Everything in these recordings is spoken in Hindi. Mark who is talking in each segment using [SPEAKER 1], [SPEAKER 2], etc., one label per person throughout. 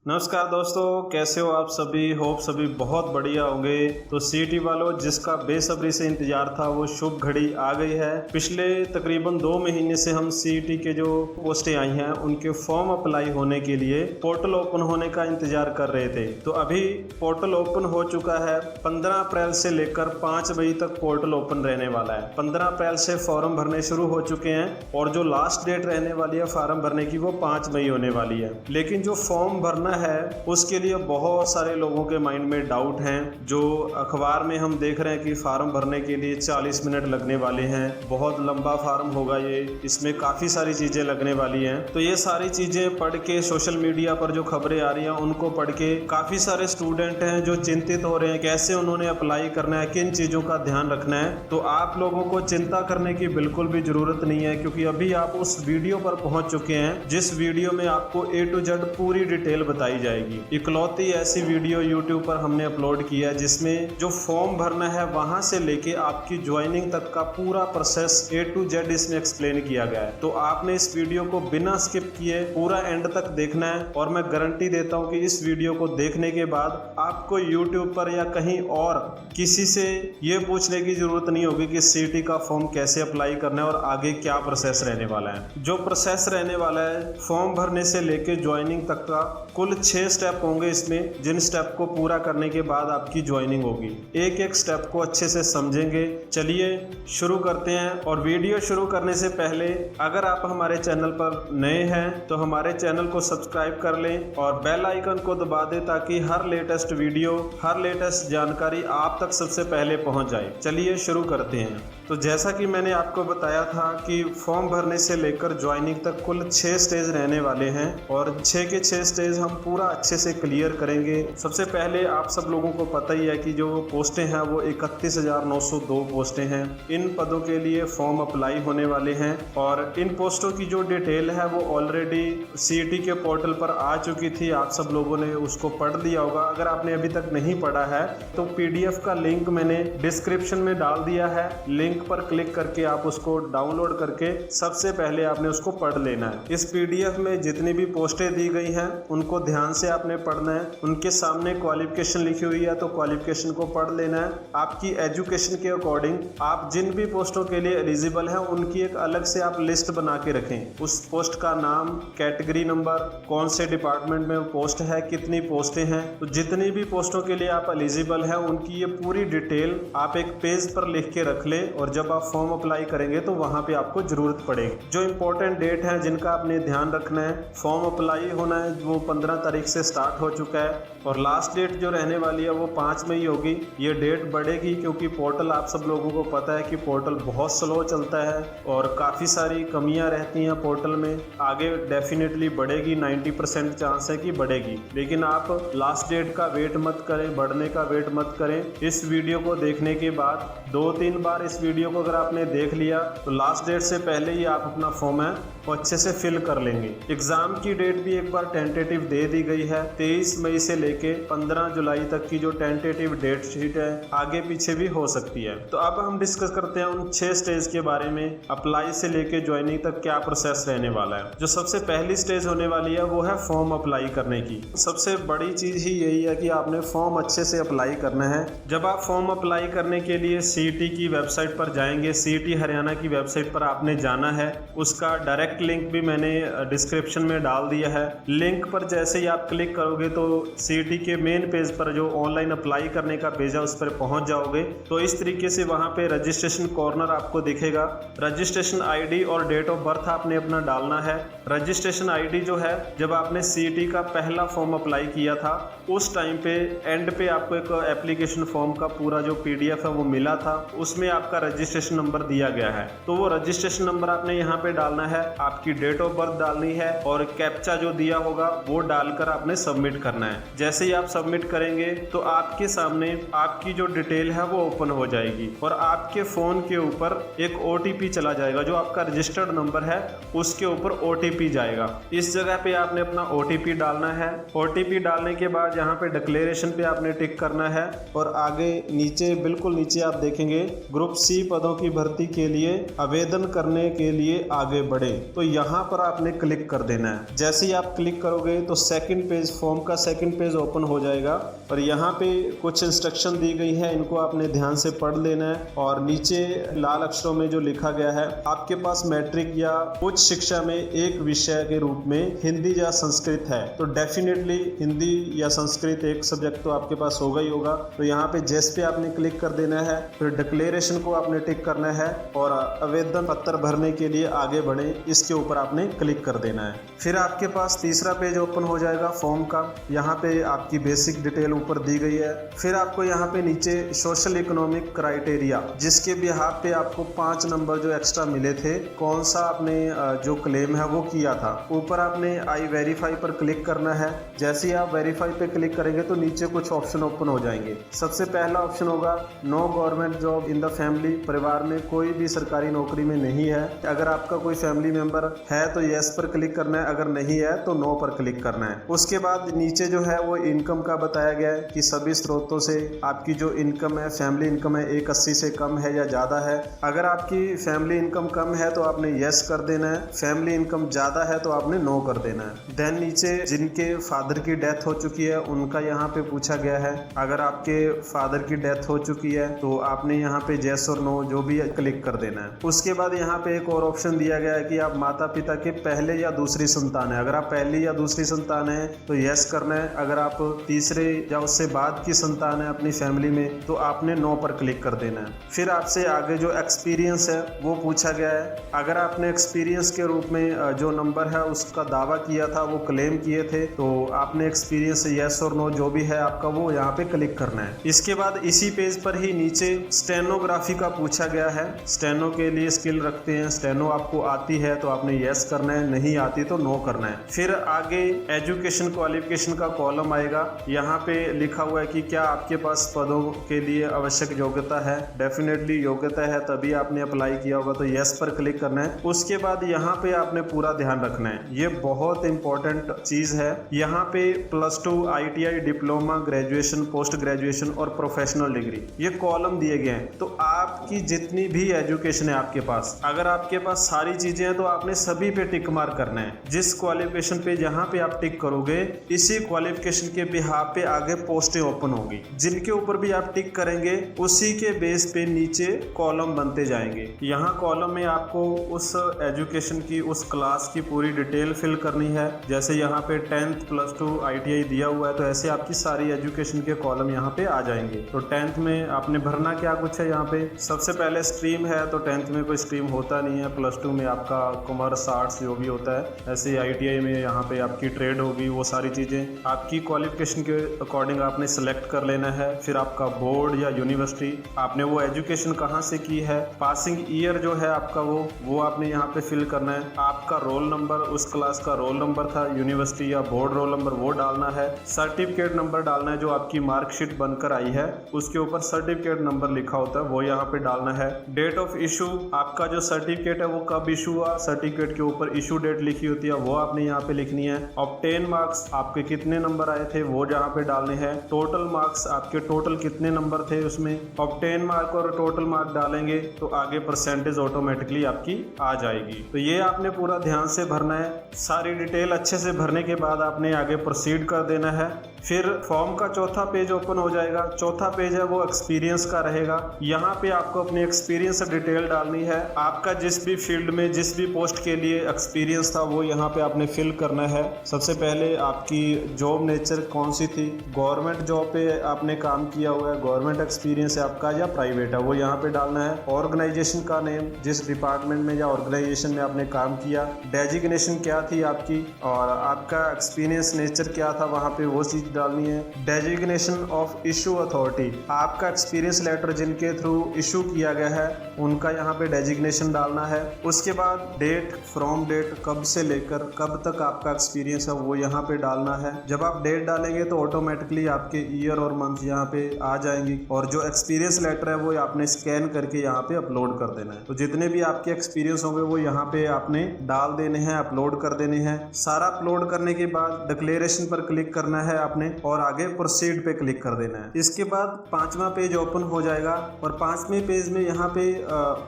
[SPEAKER 1] नमस्कार दोस्तों, कैसे हो आप सभी। होप सभी बहुत बढ़िया होंगे। तो सीईटी वालों, जिसका बेसब्री से इंतजार था वो शुभ घड़ी आ गई है। पिछले तकरीबन 2 महीने से हम सीईटी के जो पोस्टें आई हैं उनके फॉर्म अप्लाई होने के लिए पोर्टल ओपन होने का इंतजार कर रहे थे। तो अभी पोर्टल ओपन हो चुका है। 15 अप्रैल से लेकर 5 मई तक पोर्टल ओपन रहने वाला है। 15 अप्रैल से फॉर्म भरने शुरू हो चुके हैं और जो लास्ट डेट रहने वाली है फॉर्म भरने की वो 5 मई होने वाली है। लेकिन जो फॉर्म भरना है उसके लिए बहुत सारे लोगों के माइंड में डाउट हैं। जो अखबार में हम देख रहे हैं कि फॉर्म भरने के लिए 40 मिनट लगने वाले हैं, बहुत लंबा फॉर्म होगा ये, इसमें काफ़ी सारी चीज़ें लगने वाली हैं। तो ये सारी चीज़ें पढ़ के सोशल मीडिया पर जो खबरें आ रही हैं उनको पढ़ के काफ़ी सारे स्टूडेंट हैं जो चिंतित हो रहे हैं कैसे उन्होंने अप्लाई करना है, किन चीज़ों का ध्यान रखना है। तो आप लोगों को चिंता करने की बिल्कुल भी ज़रूरत नहीं है, क्योंकि अभी आप उस वीडियो पर पहुंच चुके हैं जिस वीडियो में आपको A to Z पूरी डिटेल बताई जाएगी। इकलौती ऐसी वीडियो YouTube पर हमने अपलोड किया है जिसमें जो फॉर्म भरना है वहां से लेके आपकी ज्वाइनिंग तक का पूरा प्रोसेस A to Z इसमें एक्सप्लेन किया गया है। तो आपने इस वीडियो को बिना स्किप किए पूरा एंड तक देखना है और मैं गारंटी देता हूं कि इस वीडियो को देखने के बाद आपको YouTube पर या कहीं और किसी से ये पूछने की जरूरत नहीं होगी कि सीईटी का फॉर्म कैसे अप्लाई करना है और आगे क्या प्रोसेस रहने वाला है। जो प्रोसेस रहने वाला है फॉर्म भरने से लेके ज्वाइनिंग तक का, कुल 6 स्टेप होंगे इसमें, जिन स्टेप को पूरा करने के बाद आपकी ज्वाइनिंग होगी। एक एक स्टेप को अच्छे से समझेंगे। चलिए शुरू करते हैं। और वीडियो शुरू करने से पहले अगर आप हमारे चैनल पर नए हैं तो हमारे चैनल को सब्सक्राइब कर लें और बेल आइकन को दबा दें ताकि हर लेटेस्ट वीडियो, हर लेटेस्ट जानकारी आप तक सबसे पहले पहुंच जाए। चलिए शुरू करते हैं। तो जैसा कि मैंने आपको बताया था कि फॉर्म भरने से लेकर ज्वाइनिंग तक कुल 6 स्टेज रहने वाले हैं और 6 के 6 स्टेज हम पूरा अच्छे से क्लियर करेंगे। सबसे पहले आप सब लोगों को पता ही है कि जो पोस्टें हैं वो 31,902 पोस्टें हैं। इन पदों के लिए फॉर्म अप्लाई होने वाले हैं और इन पोस्टों की जो डिटेल है वो ऑलरेडी सीईटी के पोर्टल पर आ चुकी थी। आप सब लोगों ने उसको पढ़ लिया होगा। अगर आपने अभी तक नहीं पढ़ा है तो PDF का लिंक मैंने डिस्क्रिप्शन में डाल दिया है। लिंक पर क्लिक करके आप उसको डाउनलोड करके सबसे पहले आपने उसको पढ़ लेना है। इस PDF में जितनी भी पोस्टें दी गई हैं उनको ध्यान से आपने पढ़ना है। उनके सामने क्वालिफिकेशन लिखी हुई है तो क्वालिफिकेशन को पढ़ लेना है। आपकी एजुकेशन के अकॉर्डिंग आप जिन भी पोस्टों के लिए एलिजिबल हैं उनकी एक अलग से आप लिस्ट बना के रखें। उस पोस्ट का नाम, कैटेगरी नंबर, कौन से डिपार्टमेंट में पोस्ट है, कितनी पोस्टें हैं। तो जितनी भी पोस्टों के लिए आप एलिजिबल हैं उनकी ये पूरी डिटेल आप एक पेज पर लिख के रख ले और जब आप फॉर्म अप्लाई करेंगे तो वहां पे आपको जरूरत पड़ेगी। जो इंपॉर्टेंट डेट है जिनका आपने ध्यान रखना है, फॉर्म अप्लाई होना है वो 15 तारीख से स्टार्ट हो चुका है और लास्ट डेट जो रहने वाली है वो 5 मई होगी। ये डेट बढ़ेगी क्योंकि पोर्टल, आप सब लोगों को पता है कि पोर्टल बहुत स्लो चलता है और काफ़ी सारी कमियां रहती हैं पोर्टल में। आगे डेफिनेटली बढ़ेगी, 90% चांस है कि बढ़ेगी, लेकिन आप लास्ट डेट का वेट मत करें, बढ़ने का वेट मत करें। इस वीडियो को देखने के बाद 2-3 बार इस वीडियो को अगर आपने देख लिया तो लास्ट डेट से पहले ही आप अपना फॉर्म है वो अच्छे से फिल कर लेंगे। एग्जाम की डेट भी एक बार टेंटेटिव दे दी गई है। 23 मई से लेके 15 जुलाई तक की जो टेंटेटिव डेट शीट है आगे पीछे भी हो सकती है। तो अब हम डिस्कस करते हैं उन 6 स्टेज के बारे में। अप्लाई से लेके ज्वाइनिंग तक क्या प्रोसेस रहने वाला है। जो सबसे पहली स्टेज होने वाली है वो है फॉर्म अप्लाई करने की। सबसे बड़ी चीज ही यही है कि आपने फॉर्म अच्छे से अप्लाई करना है। जब आप फॉर्म अप्लाई करने के लिए सीईटी की वेबसाइट पर जाएंगे, सीईटी हरियाणा की वेबसाइट पर आपने जाना है। उसका डायरेक्ट लिंक भी मैंने डिस्क्रिप्शन में डाल दिया है। लिंक पर जैसे ही आप क्लिक करोगे तो सीईटी के मेन पेज पर जो ऑनलाइन अप्लाई करने का पेज है उस पर पहुंच जाओगे। तो इस तरीके से वहां पे रजिस्ट्रेशन कॉर्नर आपको दिखेगा। रजिस्ट्रेशन आईडी और डेट ऑफ बर्थ आपने अपना डालना है। रजिस्ट्रेशन आईडी जो है, जब आपने सीईटी का पहला फॉर्म अप्लाई किया था उस टाइम पे एंड पे आपको एक एप्लीकेशन फॉर्म का पूरा जो PDF है वो मिला था, उसमें आपका रजिस्ट्रेशन नंबर दिया गया है। तो वो रजिस्ट्रेशन नंबर आपने यहाँ पे डालना है, आपकी डेट ऑफ बर्थ डालनी है और कैप्चा जो दिया होगा वो डालकर आपने सबमिट करना है। जैसे ही आप सबमिट करेंगे तो आपके सामने आपकी जो डिटेल है वो ओपन हो जाएगी और आपके फोन के ऊपर एक OTP चला जाएगा। जो आपका रजिस्टर्ड नंबर है उसके ऊपर OTP जाएगा। इस जगह पे आपने अपना OTP डालना है। OTP डालने के बाद यहाँ पे डिक्लेरेशन पे आपने टिक करना है और आगे नीचे, बिल्कुल नीचे आप देखेंगे ग्रुप C पदों की भर्ती के लिए आवेदन करने के लिए आगे बढ़े। तो यहाँ पर आपने क्लिक कर देना है। जैसे ही आप क्लिक करोगे तो सेकंड पेज, फॉर्म का सेकंड पेज ओपन हो जाएगा और यहाँ पे कुछ इंस्ट्रक्शन दी गई है, इनको आपने ध्यान से पढ़ लेना है। और नीचे लाल अक्षरों में जो लिखा गया है, आपके पास मैट्रिक या उच्च शिक्षा में एक विषय के रूप में हिंदी या संस्कृत है तो डेफिनेटली हिंदी या संस्कृत एक सब्जेक्ट तो आपके पास होगा ही होगा। तो यहाँ पे जेस पे आपने क्लिक कर देना है, फिर डिक्लेरेशन को आपने टिक करना है और आवेदन पत्र भरने के लिए आगे बढ़े, इसके ऊपर आपने क्लिक कर देना है। फिर आपके पास तीसरा पेज ओपन हो जाएगा फॉर्म का। यहाँ पे आपकी बेसिक डिटेल ऊपर दी गई है। फिर आपको यहाँ पे नीचे सोशल इकोनॉमिक क्राइटेरिया, जिसके बिहाफ पे आपको 5 नंबर जो एक्स्ट्रा मिले थे, कौन सा आपने जो क्लेम है वो किया था, ऊपर आपने आई वेरीफाई पर क्लिक करना है। जैसे ही आप वेरीफाई पे क्लिक करेंगे तो नीचे कुछ ऑप्शन ओपन हो जाएंगे। सबसे पहला ऑप्शन होगा no government job in the family, परिवार में कोई भी सरकारी नौकरी में नहीं है। अगर आपका कोई फैमिली मेंबर है तो यस पर क्लिक करना है, अगर नहीं है तो नो पर क्लिक करना है। उसके बाद नीचे जो है वो इनकम का बताया गया है कि सभी स्रोतों से आपकी जो इनकम है, फैमिली इनकम है, 180 से कम है या ज़्यादा है। अगर आपकी फैमिली इनकम कम है तो आपने यस कर देना है, फैमिली इनकम ज़्यादा है तो आपने नो कर देना है। देन नीचे जिनके फादर की डेथ हो चुकी है उनका यहाँ पे पूछा गया है। अगर आपके फादर की डेथ हो चुकी है तो आपने यहाँ पे येस और नो जो भी क्लिक कर देना है। उसके बाद यहाँ पे एक और ऑप्शन दिया गया है कि आप माता पिता के पहले या दूसरी संतान है। अगर आप पहली या दूसरी संतान है तो यस करना है, अगर आप तीसरे या उससे बाद की संतान है अपनी फैमिली में तो आपने नो पर क्लिक कर देना है। फिर आपसे आगे जो एक्सपीरियंस है वो पूछा गया है। अगर आपने एक्सपीरियंस के रूप में जो नंबर है उसका दावा किया था, वो क्लेम किए थे, तो आपने एक्सपीरियंस यस और नो जो भी है आपका वो यहाँ पे क्लिक करना है। इसके बाद इसी पेज पर ही नीचे स्टेनोग्राफी का पूछा गया है। स्टेनो के लिए स्किल रखते हैं, स्टेनो आपको आती है तो आपने यस करना है, नहीं आती तो नो करना है। फिर आगे एजुकेशन क्वालिफिकेशन का कॉलम आएगा। यहाँ पे लिखा हुआ है कि क्या आपके पास पदों के लिए आवश्यक योग्यता है। डेफिनेटली योग्यता है तभी आपने अप्लाई किया होगा तो यस पर क्लिक करना है। उसके बाद यहाँ पे आपने पूरा ध्यान रखना है, ये बहुत इंपॉर्टेंट चीज है। यहाँ पे +2 ITI, diploma, graduation, post graduation और प्रोफेशनल डिग्री ये कॉलम दिए गए हैं। तो आपकी जितनी भी एजुकेशन है आपके पास, अगर आपके पास सारी चीजें हैं तो आपने सभी पे टिक मार्क करना है। जिस क्वालिफिकेशन पे जहाँ पे आप टिक करोगे इसी क्वालिफिकेशन के बिहाफ पे आगे पोस्टें ओपन होंगी। जिनके ऊपर भी आप टिक करेंगे उसी के बेस पे नीचे कॉलम बनते जाएंगे। यहाँ कॉलम में आपको उस एजुकेशन की, उस क्लास की पूरी डिटेल फिल करनी है। जैसे यहाँ पे 10th +2 ITI दिया हुआ है तो ऐसे आपकी सारी एजुकेशन के कॉलम यहाँ पे आ जाएंगे। तो 10th में आपने भरना क्या कुछ है। यहाँ पे सबसे पहले स्ट्रीम है तो 10th में कोई स्ट्रीम होता नहीं है। +2 में आपका कॉमर्स, आर्ट्स जो भी होता है। ऐसे ITI में यहाँ पे आपकी ट्रेड होगी। वो सारी चीज़ें आपकी क्वालिफिकेशन के अकॉर्डिंग आपने सेलेक्ट कर लेना है। फिर आपका बोर्ड या यूनिवर्सिटी, आपने वो एजुकेशन कहाँ से की है, पासिंग ईयर जो है आपका वो आपने यहाँ पे फिल करना है। आपका रोल नंबर, उस क्लास का रोल नंबर था, यूनिवर्सिटी या बोर्ड रोल नंबर वो डालना है। सर्टिफिकेट नंबर डालना है, जो आपकी मार्कशीट बनकर आई है उसके ऊपर सर्टिफिकेट नंबर लिखा होता है वो यहाँ पे डालना है। डेट ऑफ इशू, आपका जो सर्टिफिकेट है वो कब इशू हुआ, सर्टिफिकेट के ऊपर इशू डेट लिखी होती है वो आपने यहाँ पे लिखनी है। ऑब्टेन मार्क्स, आपके कितने नंबर आए थे वो यहाँ पे डालने हैं। टोटल मार्क्स, आपके टोटल कितने नंबर थे उसमें। ऑब्टेन मार्क और टोटल मार्क डालेंगे तो आगे परसेंटेज ऑटोमेटिकली आपकी आ जाएगी। तो ये आपने पूरा ध्यान से भरना है। सारी डिटेल अच्छे से भरने के बाद आपने आगे प्रोसीड कर देना है। फिर फॉर्म का चौथा पेज ओपन हो जाएगा। चौथा पेज है वो एक्सपीरियंस का रहेगा। यहाँ पे आपको अपनी एक्सपीरियंस डिटेल डालनी है। आपका जिस भी फील्ड में, जिस भी पोस्ट के लिए एक्सपीरियंस था वो यहाँ पे आपने फिल करना है। सबसे पहले आपकी जॉब नेचर कौन सी थी, गवर्नमेंट जॉब पे आपने काम किया हुआ है, गवर्नमेंट एक्सपीरियंस है आपका या प्राइवेट है वो यहाँ पे डालना है। ऑर्गेनाइजेशन का नेम, जिस डिपार्टमेंट में या ऑर्गेनाइजेशन में आपने काम किया, डेजिग्नेशन क्या थी आपकी और आपका एक्सपीरियंस नेचर क्या था वहाँ पे वो चीज डालनी है। डेजिग्नेशन ऑफ इशू अथॉरिटी, आपका एक्सपीरियंस लेटर जिनके थ्रू इशू किया गया है उनका यहाँ पे डेजिग्नेशन डालना है। उसके बाद डेट, फ्रॉम डेट, कब से लेकर कब तक आपका एक्सपीरियंस है वो यहाँ पे डालना है। जब आप डेट डालेंगे तो ऑटोमेटिकली आपके ईयर और मंथ यहाँ पे आ जाएंगी और जो एक्सपीरियंस लेटर है वो आपने स्कैन करके यहाँ पे अपलोड कर देना है। तो जितने भी आपके एक्सपीरियंस होंगे वो यहाँ पे आपने डाल देने हैं, अपलोड कर देने हैं। सारा अपलोड करने के बाद डिक्लेरेशन पर क्लिक करना है। आपने आपने और आगे प्रोसीड पे क्लिक कर देना है। इसके बाद 5वां पेज ओपन हो जाएगा और 5वें पेज में यहाँ पे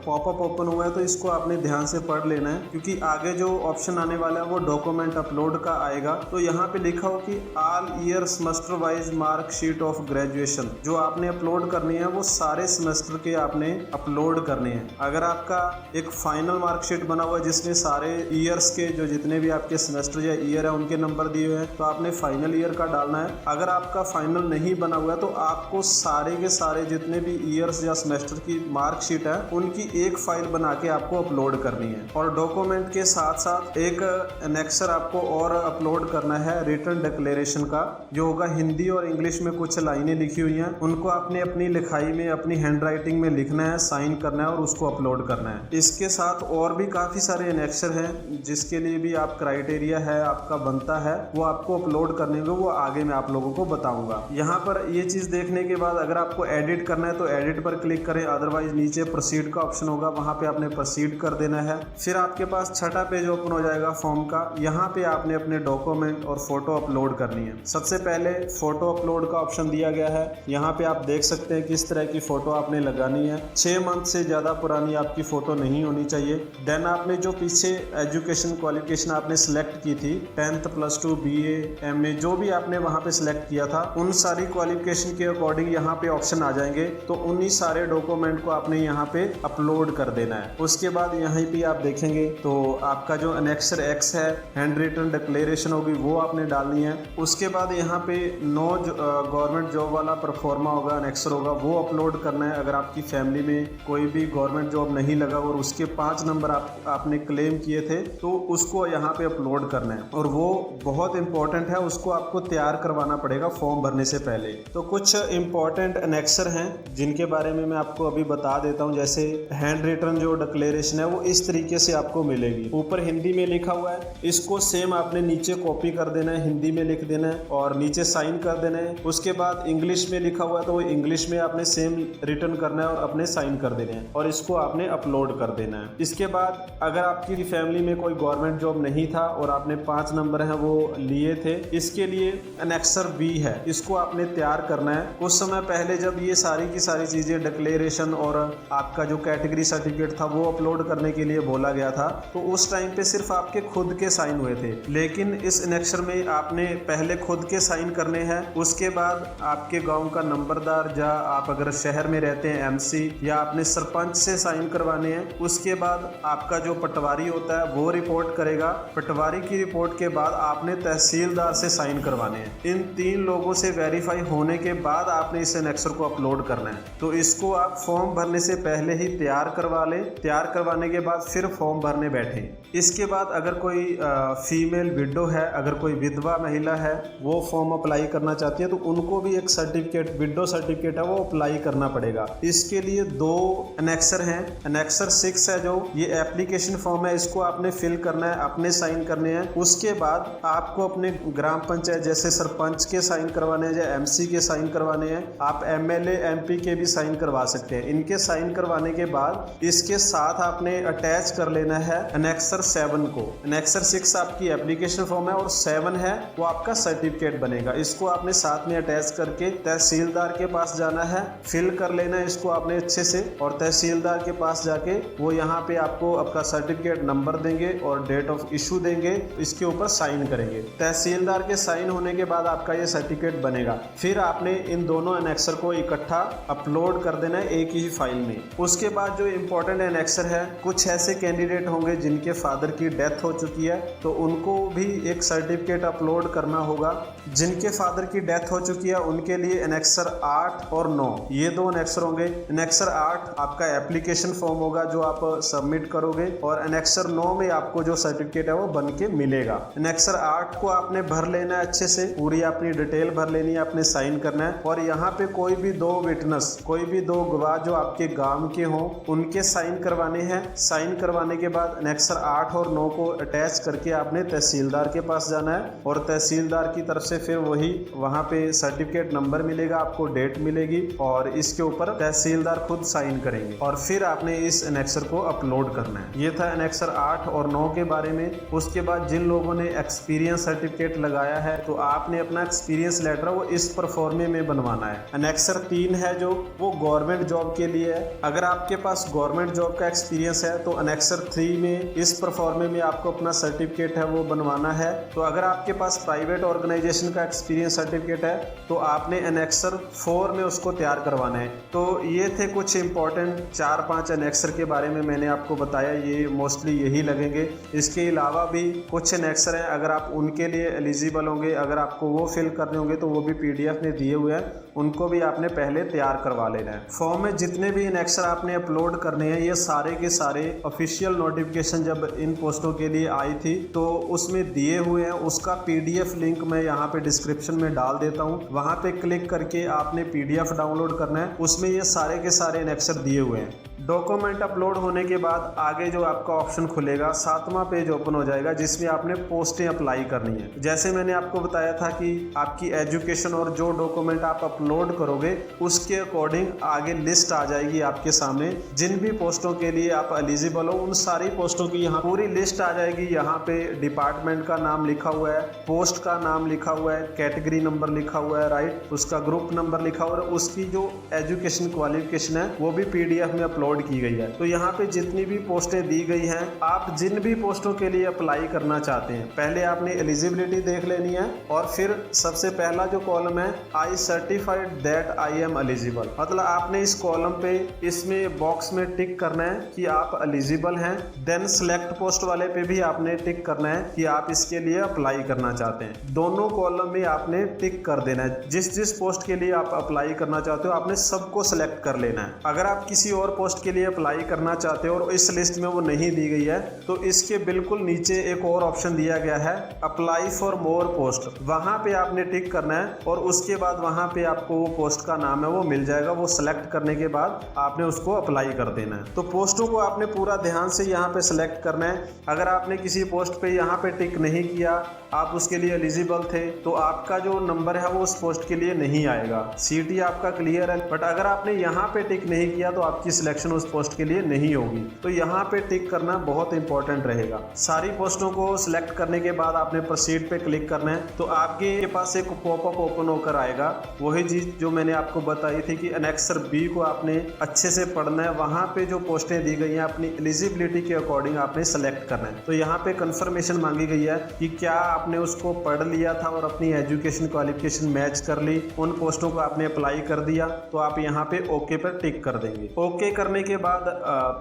[SPEAKER 1] पॉपअप ओपन हुआ है, तो इसको आपने ध्यान से पढ़ लेना है क्योंकि आगे जो ऑप्शन आने वाला है वो डॉक्यूमेंट अपलोड का आएगा। तो यहाँ पे लिखा हो कि all year semester wise marksheet of graduation, जो आपने अपलोड करनी है वो सारे सेमेस्टर के आपने अपलोड करने हैं। अगर आपका एक फाइनल मार्कशीट बना हुआ है जिसमें सारे ईयर्स के जो जितने भी आपके सेमेस्टर या ईयर है उनके नंबर दिए हुए हैं, तो आपने फाइनल ईयर का डालना है। अगर आपका फाइनल नहीं बना हुआ है तो आपको सारे के सारे जितने भी ईयर्स या सेमेस्टर की मार्कशीट है उनकी एक फाइल बना के आपको अपलोड करनी है। और डॉक्यूमेंट के साथ साथ एक एनेक्सर आपको और अपलोड करना है रिटन डिक्लेरेशन का, जो होगा हिंदी और इंग्लिश में कुछ लाइनें लिखी हुई हैं, उनको आपने अपनी लिखाई में अपनी हैंड राइटिंग में लिखना है, साइन करना है और उसको अपलोड करना है। इसके साथ और भी काफ़ी सारे एनेक्सर हैं जिसके लिए भी आप क्राइटेरिया है आपका बनता है, वो आपको अपलोड करने को वो आगे मैं आप लोगों को बताऊंगा। यहाँ पर ये चीज़ देखने के बाद अगर आपको एडिट करना है तो एडिट पर क्लिक करें, अदरवाइज नीचे प्रोसीड का ऑप्शन होगा, वहाँ पे आपने प्रोसीड कर देना है। फिर आपके पास 6ठा पेज ओपन हो जाएगा फॉर्म का। यहाँ पे आपने अपने डॉक्यूमेंट और फोटो अपलोड करनी है। सबसे पहले फोटो अपलोड का ऑप्शन दिया गया है। यहाँ पे आप देख सकते हैं किस तरह की फोटो आपने लगानी है। 6 मंथ से ज़्यादा पुरानी आपकी फोटो नहीं होनी चाहिए। देन आपने जो पीछे एजुकेशन क्वालिफिकेशन आपने सेलेक्ट की थी 10th +2 BA MA जो भी आपने वहाँ पे सिलेक्ट किया था, उन सारी क्वालिफिकेशन के अकॉर्डिंग यहाँ पे ऑप्शन आ जाएंगे। तो उन्हीं सारे डॉक्यूमेंट को आपने यहाँ पे अपलोड कर देना है। उसके बाद यहाँ पे आप देखेंगे तो आपका जो एनेक्सर X है, हैंड रिटन डिक्लेरेशन होगी, वो आपने डालनी है। उसके बाद यहाँ पे नो गवर्नमेंट जॉब वाला परफॉर्मा होगा, एनेक्सर होगा, वो अपलोड करना है। अगर आपकी फैमिली में कोई भी गवर्नमेंट जॉब नहीं लगा और उसके 5 नंबर आपने क्लेम किए थे तो उसको यहाँ पे अपलोड करना है, और वो बहुत इंपॉर्टेंट है, उसको आपको तैयार करवाना पड़ेगा फॉर्म भरने से पहले। तो कुछ इंपॉर्टेंट एनेक्सर हैं जिनके बारे में मैं आपको अभी बता देता हूँ। जैसे हैंड रिटन जो डिक्लेरेशन है वो इस तरीके से आपको मिलेगी, ऊपर हिंदी में लिखा हुआ है, इसको सेम आपने नीचे कॉपी कर देना है, हिंदी में लिख देना है और नीचे साइन कर देना है। उसके बाद इंग्लिश में लिखा हुआ है तो वो इंग्लिश में आपने सेम रिटन करना है और अपने साइन कर देने हैं और इसको आपने अपलोड कर देना है। इसके बाद अगर आपकी फैमिली में कोई गवर्नमेंट जॉब नहीं था और आपने 5 नंबर हैं वो लिए थे, इसके लिए एनेक्सर B है, इसको आपने तैयार करना है। कुछ समय पहले जब ये सारी की सारी चीज़ें डिक्लेरेशन और आपका जो कैटेगरी सर्टिफिकेट था वो अपलोड करने के लिए बोला गया था, तो उस टाइम पे सिर्फ आपके खुद के साइन हुए थे। लेकिन इस एनेक्सर में आपने पहले खुद के साइन करने हैं, उसके बाद आपके गाँव का नंबरदार या आप अगर शहर में रहते हैं MC या आपने सरपंच से साइन करवाने हैं। उसके बाद आपका जो पटवारी होता है वो रिपोर्ट करेगा। पटवारी की रिपोर्ट के बाद आपने तहसीलदार से साइन करवाने हैं। इन 3 लोगों से वेरीफाई होने के बाद आपने इस एनेक्सर को अपलोड करना है। तो इसको आप फॉर्म भरने से पहले ही तैयार करवा लें। तैयार करवाने के बाद फिर फॉर्म भरने बैठें। इसके बाद अगर कोई फीमेल विडो है, अगर कोई विधवा महिला है, वो फॉर्म अप्लाई करना चाहती है तो उनको भी एक सर्टिफिकेट, विडो सर्टिफिकेट है, वो अप्लाई करना पड़ेगा। इसके लिए 2 एनेक्सर हैं। एनेक्सर 6 है जो ये एप्लीकेशन फॉर्म है, इसको आपने फिल करना है, अपने साइन करने हैं। उसके बाद आपको अपने ग्राम पंचायत जैसे सरपंच के साइन करवाने हैं या MC के साइन करवाने हैं। आप MLA MP के भी साइन करवा सकते हैं। इनके साइन करवाने के बाद इसके साथ आपने अटैच कर लेना है एनेक्सर 7 को। एनेक्सर 6 आपकी एप्लीकेशन फॉर्म है और 7 है वो आपका सर्टिफिकेट बनेगा। इसको आपने साथ में अटैच करके तहसीलदार के पास जाना है, फिल कर लेना है इसको आपने अच्छे से, और तहसीलदार के पास जाके वो यहाँ पे आपको आपका सर्टिफिकेट नंबर देंगे और डेट ऑफ इशू देंगे, इसके ऊपर साइन करेंगे। तहसीलदार के साइन होने के बाद आपका ये सर्टिफिकेट बनेगा। फिर आपने इन दोनों एनेक्सर को इकट्ठा अपलोड कर देना है एक ही फाइल में। उसके बाद जो इम्पोर्टेंट एनेक्सर है, कुछ ऐसे कैंडिडेट होंगे जिनके फादर की डेथ हो चुकी है तो उनको भी एक सर्टिफिकेट अपलोड करना होगा। जिनके फादर की डेथ हो चुकी है उनके लिए एनेक्सर 8 और 9 ये 2 एनेक्सर होंगे। एनेक्सर 8 आपका एप्लीकेशन फॉर्म होगा जो आप सबमिट करोगे, और एनेक्सर 9 में आपको जो सर्टिफिकेट है वो बन के मिलेगा। एनेक्सर 8 को आपने भर लेना है अच्छे से, पूरी अपनी डिटेल भर लेनी है, आपने साइन करना है। और यहाँ पे कोई भी 2 विटनेस, कोई भी 2 गवाह जो आपके गांव के हों उनके साइन करवाने हैं। साइन करवाने के बाद एनेक्सर 8 और 9 को अटैच करके आपने तहसीलदार के पास जाना है और तहसीलदार की तरफ से फिर वही वहाँ पे सर्टिफिकेट नंबर मिलेगा, आपको डेट मिलेगी और इसके ऊपर तहसीलदार खुद साइन करेंगे और फिर आपने इस एनेक्सर को अपलोड करना है। ये था एनेक्सर 8 और 9 के बारे में। उसके बाद जिन लोगों ने एक्सपीरियंस सर्टिफिकेट लगाया है तो आपने अपना एक्सपीरियंस लेटर वो इस परफॉर्मे में बनवाना है। एनेक्सर 3 है जो वो गवर्नमेंट जॉब के लिए है। अगर आपके पास गवर्नमेंट जॉब का एक्सपीरियंस है तो एनेक्सर 3 में इस परफॉर्मे में आपको अपना सर्टिफिकेट है वो बनवाना है। तो अगर आपके पास प्राइवेट ऑर्गेनाइजेशन का एक्सपीरियंस सर्टिफिकेट है तो आपने एनेक्सर 4 में उसको तैयार करवाना है। तो ये थे कुछ इंपॉर्टेंट 4-5 एनेक्सर के बारे में मैंने आपको बताया, ये मोस्टली यही लगेंगे। इसके अलावा भी कुछ एनेक्सर हैं, अगर आप उनके लिए एलिजिबल होंगे, अगर आपको वो फिल करने होंगे तो वो भी PDF में दिए हुए हैं, उनको भी आपने पहले तैयार करवा लेना है। फॉर्म में जितने भी एनेक्सर आपने अपलोड करने हैं ये सारे के सारे ऑफिशियल नोटिफिकेशन जब इन पोस्टों के लिए आई थी तो उसमें दिए हुए हैं। उसका PDF लिंक मैं यहाँ पे डिस्क्रिप्शन में डाल देता हूँ, वहाँ पे क्लिक करके आपने PDF डाउनलोड करना है। उसमें ये सारे के सारे एनेक्सर दिए हुए हैं। डॉक्यूमेंट अपलोड होने के बाद आगे जो आपका ऑप्शन खुलेगा 7वां पेज ओपन हो जाएगा जिसमें आपने पोस्टें अप्लाई करनी है। जैसे मैंने आपको बताया था कि आपकी एजुकेशन और जो डॉक्यूमेंट आप अपलोड करोगे उसके अकॉर्डिंग आगे लिस्ट आ जाएगी आपके सामने। जिन भी पोस्टों के लिए आप एलिजिबल हो उन सारी पोस्टों की यहाँ पूरी लिस्ट आ जाएगी। यहाँ पे डिपार्टमेंट का नाम लिखा हुआ है, पोस्ट का नाम लिखा हुआ है, कैटेगरी नंबर लिखा हुआ है, राइट, उसका ग्रुप नंबर लिखा हुआ है, उसकी जो एजुकेशन क्वालिफिकेशन है वो भी PDF में अपलोड की गई है। तो यहाँ पे जितनी भी पोस्टें दी गई हैं, आप जिन भी पोस्टों के लिए अप्लाई करना चाहते हैं पहले आपने एलिजिबिलिटी देख लेनी है और फिर सबसे पहला जो कॉलम है आई certified that I am eligible, मतलब आपने इस कॉलम पे इसमें बॉक्स में टिक करना है कि आप एलिजिबल हैं। देन सिलेक्ट पोस्ट वाले पे भी आपने टिक करना है कि आप इसके लिए अप्लाई करना चाहते हैं। दोनों कॉलम में आपने टिक कर देना है। जिस जिस पोस्ट के लिए आप अप्लाई करना चाहते हो आपने सबको सिलेक्ट कर लेना है। अगर आप किसी और पोस्ट के लिए अप्लाई करना चाहते हो और इस लिस्ट में वो नहीं दी गई है तो इसके बिल्कुल नीचे एक और ऑप्शन दिया गया है अप्लाई फॉर मोर पोस्ट, वहां पे आपने टिक करना है और उसके बाद वहां पे आपको वो पोस्ट का नाम है वो मिल जाएगा। वो सिलेक्ट करने के बाद आपने उसको अप्लाई कर देना है। तो पोस्टों को आपने पूरा ध्यान से यहाँ पे सिलेक्ट करना है। अगर आपने किसी पोस्ट पे यहाँ पे टिक नहीं किया, आप उसके लिए एलिजिबल थे, तो आपका जो नंबर है वो उस पोस्ट के लिए नहीं आएगा। सीटी आपका क्लियर है, बट अगर आपने यहाँ पे टिक नहीं किया तो आपकी सिलेक्शन उस पोस्ट के लिए नहीं होगी। तो यहाँ पे टिक करना बहुत इंपॉर्टेंट रहेगा। सारी पोस्टों को सिलेक्ट करने के बाद आपने प्रोसीड पे क्लिक करना है तो आपके पास एक पॉपअप ओपन होकर आएगा। वही चीज जो मैंने आपको बताई थी कि एनेक्सर B को आपने अच्छे से पढ़ना है। वहां पे जो पोस्टें दी गई हैं अपनी एलिजिबिलिटी के अकॉर्डिंग आपने सेलेक्ट करना है। तो यहाँ पे कंफर्मेशन मांगी गई है कि क्या आपने उसको पढ़ लिया था और अपनी एजुकेशन क्वालिफिकेशन मैच कर ली, उन पोस्टों को आपने अप्लाई कर दिया, तो आप यहाँ पे ओके पर टिक कर देंगे। ओके करने के बाद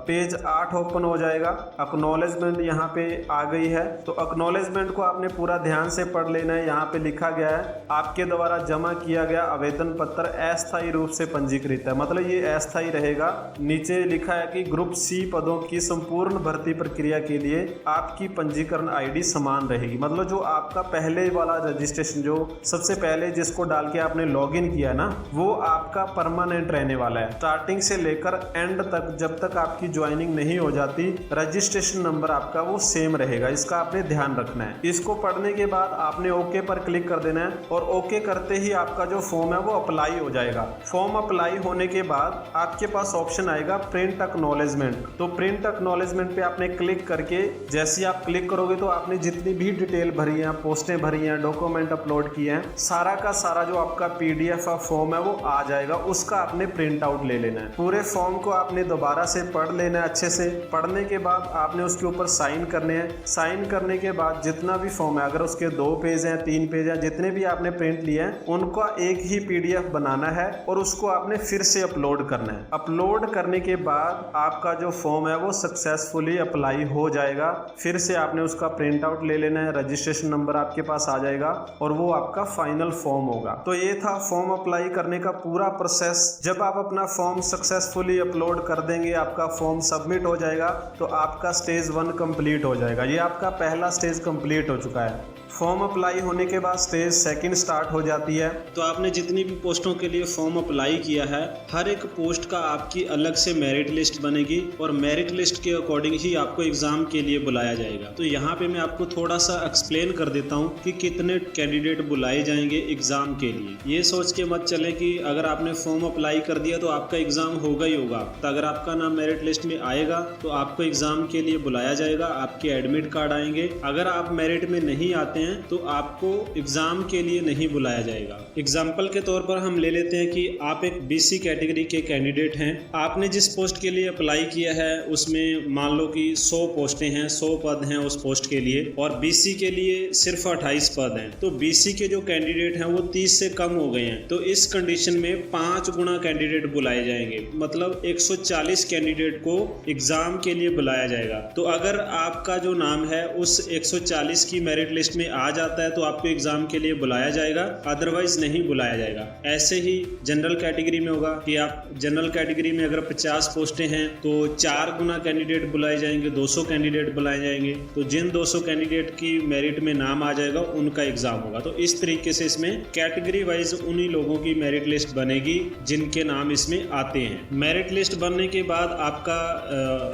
[SPEAKER 1] पेज 8 ओपन हो जाएगा। एक्नॉलेजमेंट यहाँ पे आ गई है तो एक्नॉलेजमेंट को आपने पूरा ध्यान से पढ़ लेना है। यहाँ पे लिखा गया है आपके द्वारा जमा किया गया आवेदन पत्र अस्थायी रूप से पंजीकृत है, मतलब ये अस्थायी रहेगा। नीचे लिखा है कि ग्रुप C पदों की संपूर्ण भर्ती प्रक्रिया के लिए आपकी पंजीकरण ID समान रहेगी, मतलब जो आपका पहले वाला रजिस्ट्रेशन जो सबसे पहले जिसको डाल के आपने लॉगिन किया ना वो आपका परमानेंट रहने वाला है। स्टार्टिंग से लेकर एंड तक जब तक आपकी ज्वाइनिंग नहीं हो जाती रजिस्ट्रेशन नंबर आपका वो सेम रहेगा। इसका आपने ध्यान रखना है। इसको पढ़ने के बाद आपने ओके पर क्लिक कर देना है और ओके करते ही आपका जो फॉर्म है वो अप्लाई हो जाएगा। फॉर्म अप्लाई होने के बाद आपके पास ऑप्शन आएगा प्रिंट एक्नॉलेजमेंट। तो प्रिंट एक्नॉलेजमेंट पे आपने क्लिक करके जैसे आप क्लिक करोगे तो आपने जितनी भी डिटेल भरी है, पोस्टें भरी हैं, डॉक्यूमेंट अपलोड किए हैं, सारा का सारा जो आपका PDF फॉर्म है वो आ जाएगा। उसका आपने प्रिंट आउट ले लेना है। पूरे फॉर्म को आपने दोबारा से पढ़ लेना है अच्छे से। पढ़ने के बाद आपने उसके ऊपर साइन करने हैं। साइन करने के बाद जितना भी फॉर्म है, अगर उसके 2 पेज हैं, 3 पेज हैं, जितने भी आपने प्रिंट लिए हैं उनका एक ही PDF बनाना है और उसको आपने फिर से अपलोड करना है। अपलोड करने के बाद आपका जो फॉर्म है वो सक्सेसफुली अप्लाई हो जाएगा। फिर से आपने उसका प्रिंट आउट ले लेना है, रजिस्ट्रेशन नंबर आपके पास आ जाएगा और वो आपका फाइनल फॉर्म होगा। तो ये था फॉर्म अप्लाई करने का पूरा प्रोसेस। जब आप अपना फॉर्म सक्सेसफुली अपलोड कर देंगे, आपका फॉर्म सबमिट हो जाएगा तो आपका स्टेज 1 कंप्लीट हो जाएगा। ये आपका पहला स्टेज कंप्लीट हो चुका है। फॉर्म अप्लाई होने के बाद स्टेज सेकंड स्टार्ट हो जाती है। तो आपने जितनी भी पोस्टों के लिए फॉर्म अप्लाई किया है, हर एक पोस्ट का आपकी अलग से मेरिट लिस्ट बनेगी और मेरिट लिस्ट के अकॉर्डिंग ही आपको एग्जाम के लिए बुलाया जाएगा। तो यहाँ पे मैं आपको थोड़ा सा एक्सप्लेन कर देता हूँ कि कितने कैंडिडेट बुलाए जाएंगे एग्जाम के लिए। ये सोच के मत चले कि अगर आपने फॉर्म अप्लाई कर दिया तो आपका एग्जाम होगा ही होगा। तो अगर आपका नाम मेरिट लिस्ट में आएगा तो आपको एग्जाम के लिए बुलाया जाएगा, आपके एडमिट कार्ड आएंगे। अगर आप मेरिट में नहीं आते हैं तो आपको एग्जाम के लिए नहीं बुलाया जाएगा। एग्जाम्पल के तौर पर हम ले लेते हैं कि आप एक BC कैटेगरी के कैंडिडेट हैं। आपने जिस पोस्ट के लिए अप्लाई किया है उसमें मान लो कि 100 पोस्टें हैं, 100 पद हैं उस पोस्ट के लिए, और BC के लिए सिर्फ 28 पद हैं। तो BC के जो कैंडिडेट हैं वो 30 से कम हो गए हैं। तो इस कंडीशन में 5 गुना कैंडिडेट बुलाए जाएंगे, मतलब 140 कैंडिडेट को एग्जाम के लिए बुलाया जाएगा। तो अगर आपका जो नाम है उस 140 की मेरिट लिस्ट में आ जाता है तो आपको एग्जाम के लिए बुलाया जाएगा, अदरवाइज नहीं बुलाया जाएगा। ऐसे ही जनरल कैटेगरी में होगा कि आप जनरल कैटेगरी में अगर 50 पोस्टें हैं तो 4 गुना कैंडिडेट बुलाए जाएंगे, 200 कैंडिडेट बुलाए जाएंगे। तो जिन 200 कैंडिडेट की मेरिट में नाम आ जाएगा उनका एग्जाम होगा। तो इस तरीके से इसमें कैटेगरी वाइज उन्हीं लोगों की मेरिट लिस्ट बनेगी जिनके नाम इसमें आते हैं। मेरिट लिस्ट बनने के बाद आपका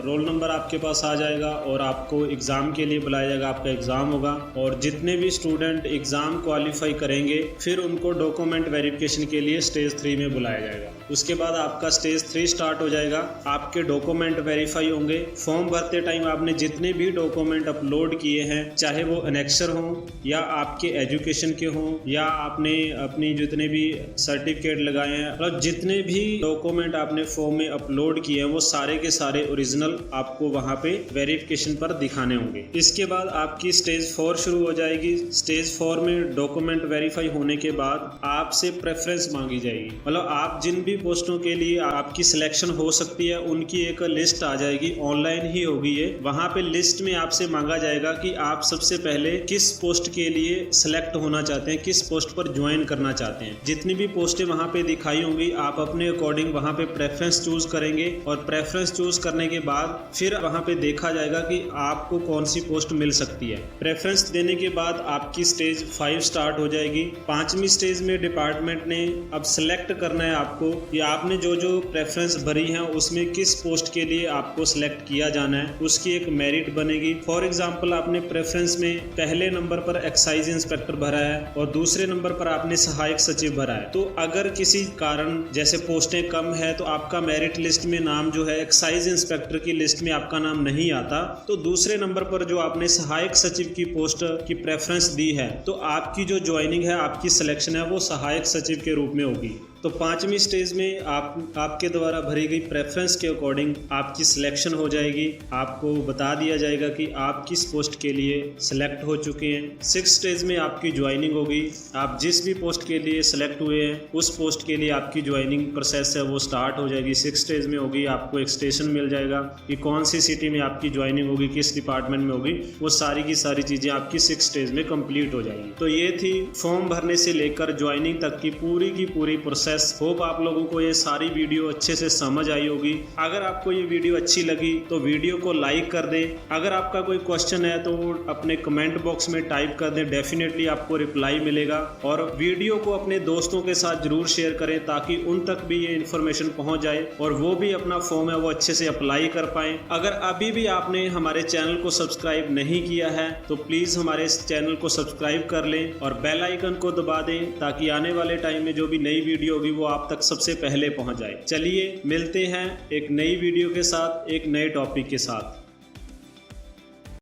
[SPEAKER 1] रोल नंबर आपके पास आ जाएगा और आपको एग्जाम के लिए बुलाया जाएगा, आपका एग्जाम होगा। और जितने भी स्टूडेंट एग्जाम क्वालिफाई करेंगे फिर उनको डॉक्यूमेंट वेरिफिकेशन के लिए स्टेज 3 में बुलाया जाएगा। उसके बाद आपका स्टेज 3 स्टार्ट हो जाएगा, आपके डॉक्यूमेंट वेरीफाई होंगे। फॉर्म भरते टाइम आपने जितने भी डॉक्यूमेंट अपलोड किए हैं, चाहे वो एनेक्सर हों या आपके एजुकेशन के हों या आपने अपनी जितने भी सर्टिफिकेट लगाए हैं, मतलब जितने भी डॉक्यूमेंट आपने फॉर्म में अपलोड किए हैं वो सारे के सारे ओरिजिनल आपको वहाँ पे वेरिफिकेशन पर दिखाने होंगे। इसके बाद आपकी स्टेज 4 शुरू हो जाएगी। स्टेज 4 में डॉक्यूमेंट वेरीफाई होने के बाद आपसे प्रेफरेंस मांगी जाएगी, मतलब आप जिन भी पोस्टों के लिए आपकी सिलेक्शन हो सकती है उनकी एक लिस्ट आ जाएगी, ऑनलाइन ही होगी ये। वहां पे लिस्ट में आपसे मांगा जाएगा कि आप सबसे पहले किस पोस्ट के लिए सिलेक्ट होना चाहते हैं, किस पोस्ट पर ज्वाइन करना चाहते हैं। जितनी भी पोस्टें वहां पे दिखाई होंगी आप अपने अकॉर्डिंग वहां पे प्रेफरेंस चूज करेंगे और प्रेफरेंस चूज करने के बाद फिर वहां पे देखा जाएगा कि आपको कौन सी पोस्ट मिल सकती है। प्रेफरेंस देने के बाद आपकी स्टेज 5 स्टार्ट हो जाएगी। 5वीं स्टेज में डिपार्टमेंट ने अब सिलेक्ट करना है आपको कि आपने जो जो प्रेफरेंस भरी है उसमें किस पोस्ट के लिए आपको सिलेक्ट किया जाना है, उसकी एक मेरिट बनेगी। फॉर एग्जांपल आपने प्रेफरेंस में पहले नंबर पर एक्साइज इंस्पेक्टर भरा है और दूसरे नंबर पर आपने सहायक सचिव भरा है। तो अगर किसी कारण जैसे पोस्टें कम है तो आपका मेरिट लिस्ट में नाम जो है एक्साइज इंस्पेक्टर की लिस्ट में आपका नाम नहीं आता, तो दूसरे नंबर पर जो आपने सहायक सचिव की पोस्ट की प्रेफरेंस दी है तो आपकी जो ज्वाइनिंग है, आपकी सिलेक्शन है वो सहायक सचिव के रूप में होगी। तो 5वीं स्टेज में आपके द्वारा भरी गई प्रेफरेंस के अकॉर्डिंग आपकी सिलेक्शन हो जाएगी। आपको बता दिया जाएगा कि आप किस पोस्ट के लिए सिलेक्ट हो चुके हैं। 6th स्टेज में आपकी ज्वाइनिंग होगी। आप जिस भी पोस्ट के लिए सिलेक्ट हुए हैं उस पोस्ट के लिए आपकी ज्वाइनिंग प्रोसेस है वो स्टार्ट हो जाएगी। 6th स्टेज में होगी, आपको एक स्टेशन मिल जाएगा कि कौन सी सिटी में आपकी ज्वाइनिंग होगी, किस डिपार्टमेंट में होगी, वो सारी की सारी चीज़ें आपकी 6th स्टेज में कंप्लीट हो जाएगी। तो ये थी फॉर्म भरने से लेकर ज्वाइनिंग तक की पूरी प्रोसेस। होप आप लोगों को ये सारी वीडियो अच्छे से समझ आई होगी। अगर आपको ये वीडियो अच्छी लगी तो वीडियो को लाइक कर दें। अगर आपका कोई क्वेश्चन है तो वो अपने कमेंट बॉक्स में टाइप कर दें, डेफिनेटली आपको रिप्लाई मिलेगा। और वीडियो को अपने दोस्तों के साथ जरूर शेयर करें ताकि उन तक भी ये इन्फॉर्मेशन पहुंच जाए और वो भी अपना फॉर्म है वो अच्छे से अप्लाई कर पाएं। अगर अभी भी आपने हमारे चैनल को सब्सक्राइब नहीं किया है तो प्लीज़ हमारे इस चैनल को सब्सक्राइब कर लें और बेल आइकन को दबा दें ताकि आने वाले टाइम में जो भी नई वीडियो होगी वो आप तक सबसे पहले पहुंच जाए। चलिए मिलते हैं एक नई वीडियो के साथ, एक नए टॉपिक के साथ।